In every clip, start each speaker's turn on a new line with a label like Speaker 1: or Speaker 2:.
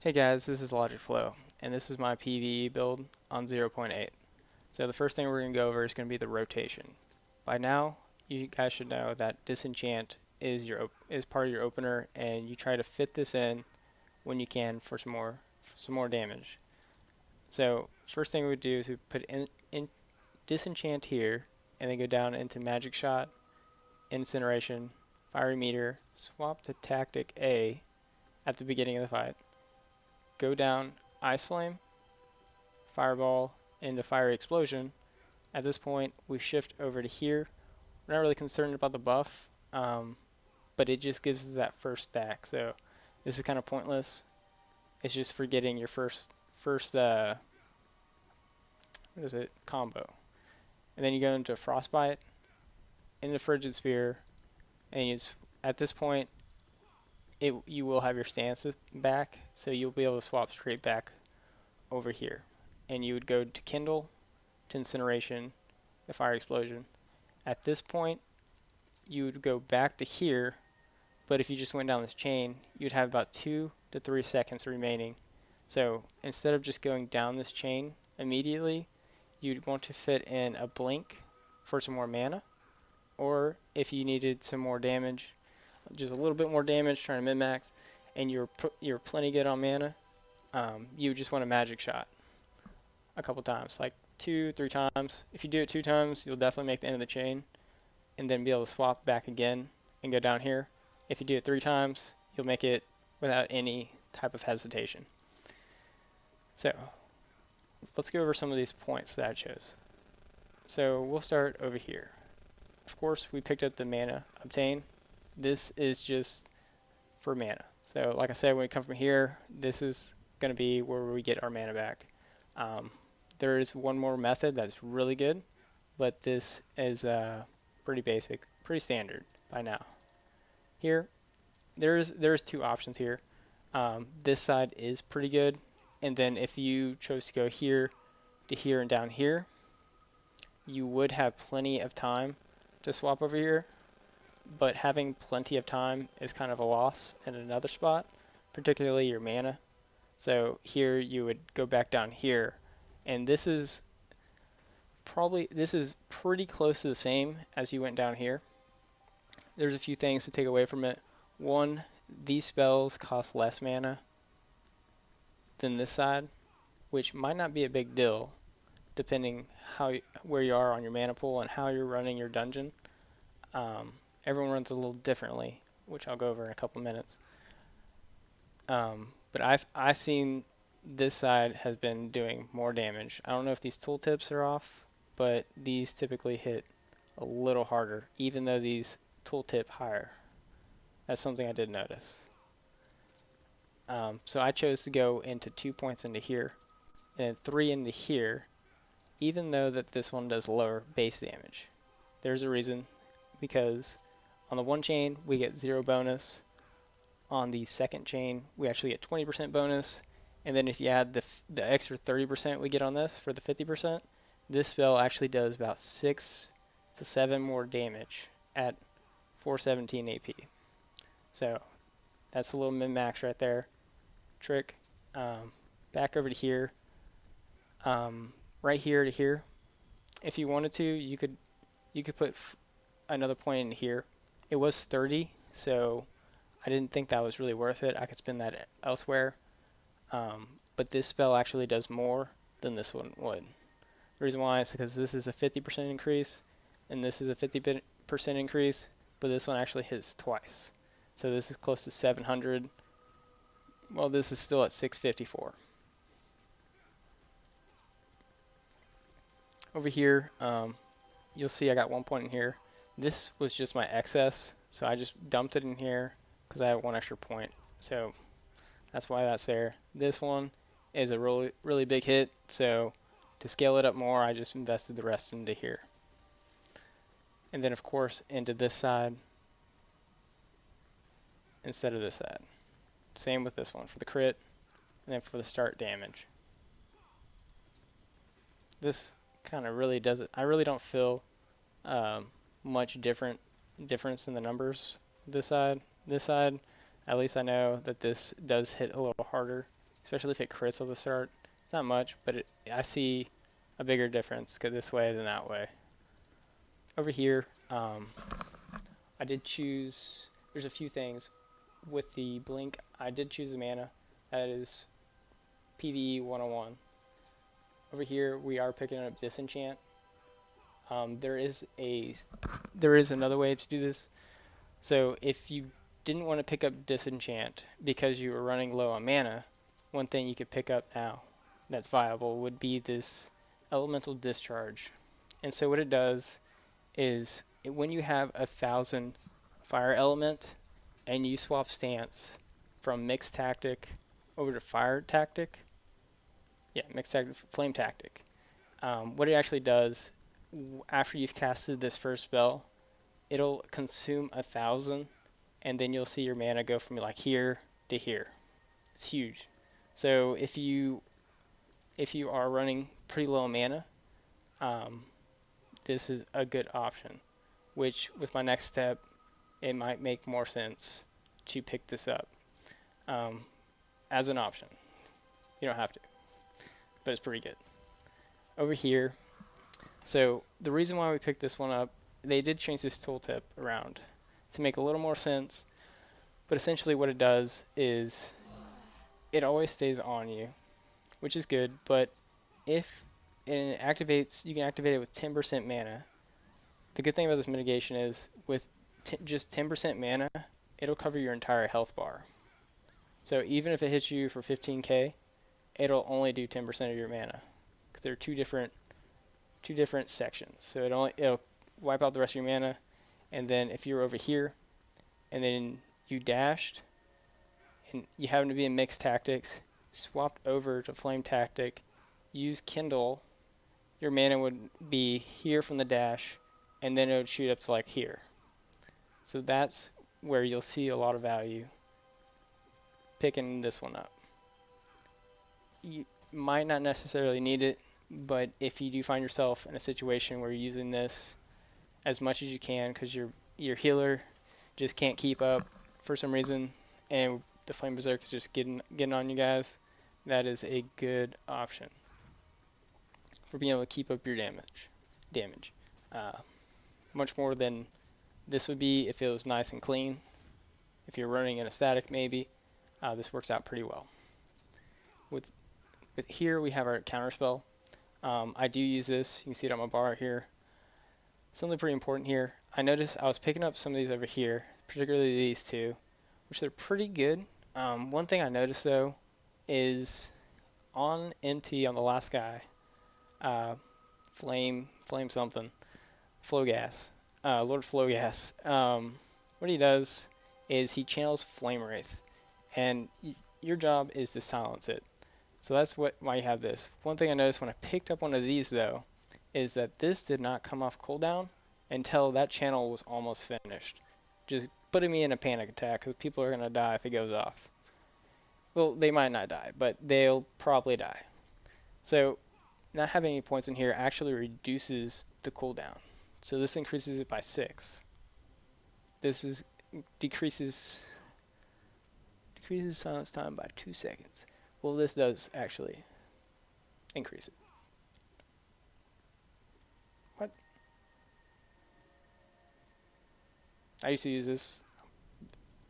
Speaker 1: Hey guys, this is Logic Flow, and this is my PVE build on 0.8. So the first thing we're going to go over is going to be the rotation. By now, you guys should know that disenchant is part of your opener, and you try to fit this in when you can for some more damage. So first thing we would do is we put in disenchant here, and then go down into magic shot, incineration, fiery meter, swap to tactic A at the beginning of the fight. Go down Ice Flame, Fireball, into Fiery Explosion. At this point, we shift over to here. We're not really concerned about the buff, but it just gives us that first stack. So this is kind of pointless. It's just for getting your first combo. And then you go into Frostbite, into Frigid Sphere, and at this point, you will have your stances back, so you'll be able to swap straight back over here. And you would go to Kindle, to Incineration, the Fire Explosion. At this point, you would go back to here, but if you just went down this chain, you'd have about 2 to 3 seconds remaining. So instead of just going down this chain immediately, you'd want to fit in a blink for some more mana, or if you needed some more damage, just a little bit more damage, trying to min-max, and you're plenty good on mana, you just want a magic shot a couple times, like 2-3 times. If you do it 2 times, you'll definitely make the end of the chain, and then be able to swap back again and go down here. If you do it 3 times, you'll make it without any type of hesitation. So let's go over some of these points that I chose. So we'll start over here. Of course, we picked up the mana obtain. This is just for mana. So like I said, when we come from here, this is going to be where we get our mana back. There is one more method that's really good, but this is pretty basic, pretty standard by now. Here, there's 2 options here. This side is pretty good, and then if you chose to go here to here and down here, you would have plenty of time to swap over here, but having plenty of time is kind of a loss in another spot, particularly your mana. So here you would go back down here, and this is pretty close to the same as you went down here. There's a few things to take away from it. One, these spells cost less mana than this side, which might not be a big deal depending where you are on your mana pool and how you're running your dungeon. Everyone runs a little differently, which I'll go over in a couple minutes. But I've seen this side has been doing more damage. I don't know if these tooltips are off, but these typically hit a little harder, even though these tooltip higher. That's something I did notice. So I chose to go into 2 points into here, and 3 into here, even though that this one does lower base damage. There's a reason, because on the one chain we get 0 bonus. On the second chain we actually get 20% bonus, and then if you add the extra 30% we get on this for the 50%, this spell actually does about 6 to 7 more damage at 417 AP. So that's a little min-max right there. Trick. Back over to here. Right here to here. If you wanted to, you could put another point in here. It was 30, so I didn't think that was really worth it. I could spend that elsewhere. But this spell actually does more than this one would. The reason why is because this is a 50% increase, and this is a 50% increase, but this one actually hits twice. So this is close to 700. Well, this is still at 654. Over here, you'll see I got 1 point in here. This was just my excess, so I just dumped it in here because I have 1 extra point. So that's why that's there. This one is a really big hit, so to scale it up more, I just invested the rest into here. And then of course into this side instead of this side. Same with this one for the crit, and then for the start damage. This kind of really does it. I really don't feel much difference in the numbers this side. This side, at least I know that this does hit a little harder especially if it crits at the start. It's not much, but I see a bigger difference this way than that way. Over here, I did choose, there's a few things. With the blink, I did choose a mana. That is PVE 101. Over here, we are picking up disenchant. There is another way to do this. So if you didn't want to pick up disenchant because you were running low on mana, one thing you could pick up now that's viable would be this elemental discharge. And so what it does is when you have 1,000 fire element and you swap stance from mixed tactic over to fire tactic, mixed tactic, flame tactic, what it actually does after you've casted this first spell, it'll consume 1,000, and then you'll see your mana go from like here to here. It's huge. So if you are running pretty low mana, this is a good option. Which with my next step, it might make more sense to pick this up as an option. You don't have to, but it's pretty good. Over here, so the reason why we picked this one up, they did change this tooltip around to make a little more sense, but essentially what it does is it always stays on you, which is good, but if it activates, you can activate it with 10% mana. The good thing about this mitigation is with just 10% mana, it'll cover your entire health bar. So even if it hits you for 15k, it'll only do 10% of your mana, because they're two different sections. So it'll wipe out the rest of your mana, and then if you're over here, and then you dashed, and you happen to be in mixed tactics, swapped over to flame tactic, use kindle, your mana would be here from the dash, and then it would shoot up to like here. So that's where you'll see a lot of value picking this one up. You might not necessarily need it, but if you do find yourself in a situation where you're using this as much as you can because your healer just can't keep up for some reason, and the Flame Berserk is just getting on you guys, that is a good option for being able to keep up your damage. Much more than this would be if it was nice and clean. If you're running in a static, maybe this works out pretty well. With here we have our counter spell. I do use this. You can see it on my bar here. Something pretty important here. I noticed I was picking up some of these over here, particularly these two, which they're pretty good. One thing I noticed though is on NT on the last guy, flame something, Flowgas, Lord Flowgas. What he does is he channels Flame Wraith, and your job is to silence it. So that's why you have this. One thing I noticed when I picked up one of these though, is that this did not come off cooldown until that channel was almost finished. Just putting me in a panic attack because people are going to die if it goes off. Well, they might not die, but they'll probably die. So not having any points in here actually reduces the cooldown. So this increases it by 6. This decreases silence time by 2 seconds. Well, this does actually increase it. What? I used to use this.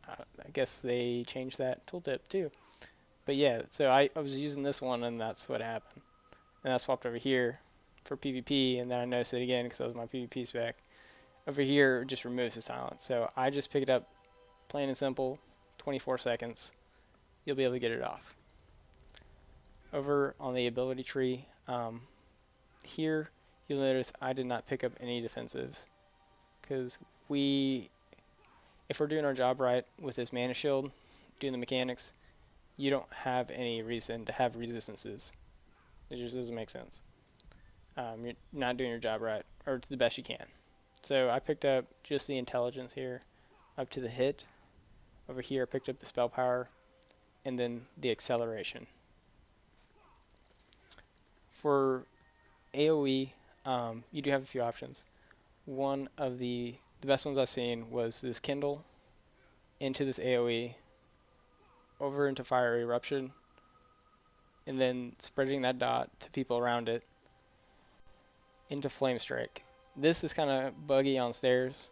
Speaker 1: I guess they changed that tooltip too. But yeah, so I was using this one and that's what happened. And I swapped over here for PvP, and then I noticed it again because that was my PvP spec. Over here, it just removes the silence. So I just pick it up, plain and simple, 24 seconds. You'll be able to get it off. Over on the ability tree, here you'll notice I did not pick up any defensives because if we're doing our job right with this mana shield, doing the mechanics, you don't have any reason to have resistances. It just doesn't make sense. You're not doing your job right, or to the best you can. So I picked up just the intelligence here, up to the hit. Over here I picked up the spell power, and then the acceleration. For AoE, you do have a few options. One of the best ones I've seen was this Kindle into this AoE, over into Fire Eruption, and then spreading that dot to people around it into Flame Strike. This is kind of buggy on stairs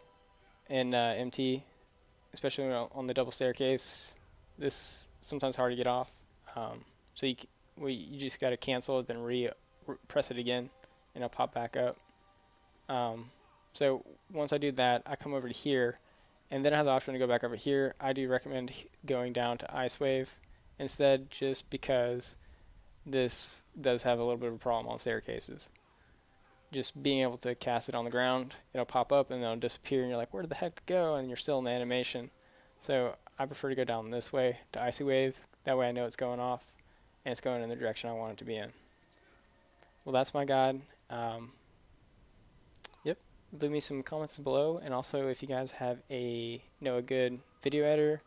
Speaker 1: in MT, especially on the double staircase. This sometimes hard to get off. So you just got to cancel it, then press it again, and it'll pop back up. So once I do that, I come over to here, and then I have the option to go back over here. I do recommend going down to Ice Wave instead, just because this does have a little bit of a problem on staircases. Just being able to cast it on the ground, it'll pop up and it'll disappear, and you're like, where did the heck go? And you're still in the animation. So I prefer to go down this way to Icy Wave. That way I know it's going off, and it's going in the direction I want it to be in. Well, that's my guide. Leave me some comments below, and also if you guys have a good video editor